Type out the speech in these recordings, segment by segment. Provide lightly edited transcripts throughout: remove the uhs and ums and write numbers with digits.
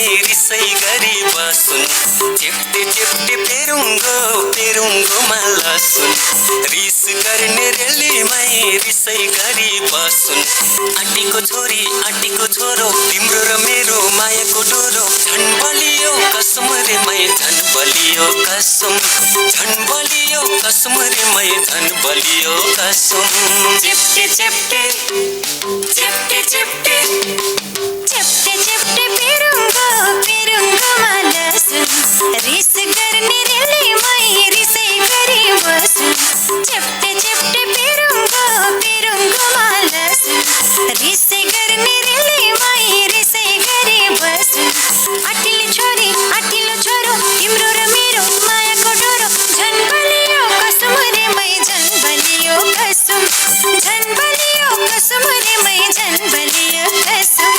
रिसै गरी बसुन् चेप्टे चेप्टे पेरुङ्गोमा लसुन् रिस गर्ने रेलीमै रिसै गरी बसुन् आँटीको छोरी आँटीको छोरो तिम्रो र मेरो मायाको डोरो झन् बलियो कसम रे मै झन् बलियो कसम झन् बलियो कसम रे मै झन् बलियो कसम चेप्टे चेप्टे चेप्टे चेप्टे चेप्टे चेप्टे पेरुङ्गोमा लसुन् रिस गर्ने रेलीमै रिसै गरी बसुन् चेप्टे चेप्टे पेरुङ्गोमा लसुन् रिसै गर्ने रेलीमै रिसै गरी बसुन् आँटिलो छोरो तिम्रो र मेरो मायाको डोरो झन् बलियो कसम रे मै झन् बलियो कसम झन् बलियो कसम रे मै झन् बलियो कसम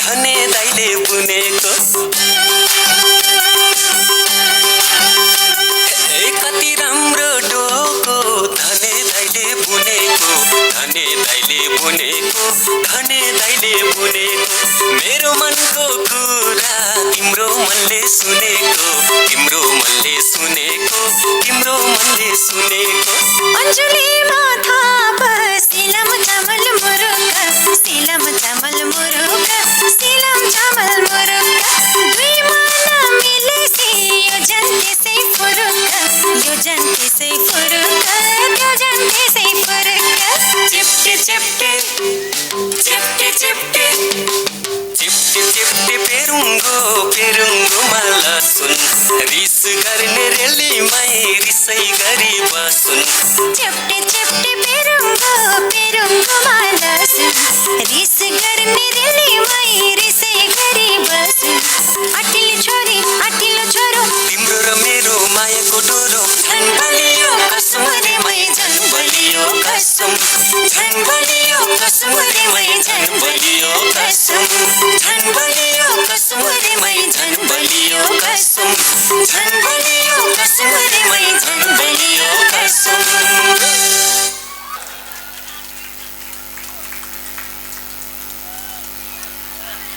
धने दाइले बुनेको कति राम्रो डोको धने दाइले बुनेको धने दाइले बुनेको मेरो मनको कुरा तिम्रो मनले सुनेको अन्जुली माथा सिलम चामल मुरुका दुई मन मिलेसी यो जन्ते सै फुरुका चेप्टे चेप्टे चेप्टे चेप्टे चेप्टे चेप्टे पेरुङ्गोमा लसुन् रिस गर्ने रेलीमै रिसै गरी बसुन् चेप्टे चेप्टे पेरुङ्गोमा लसुन् रिस गर्ने रेलीमै रिसै गरी बसुन् आँटिलो छोरो तिम्रो र मेरो मायाको डोरो झन् बलियो कसम रे मै झन् बलियो कसम झन् बलियो कसम रे मै झन् बलियो कसम झन् बलियो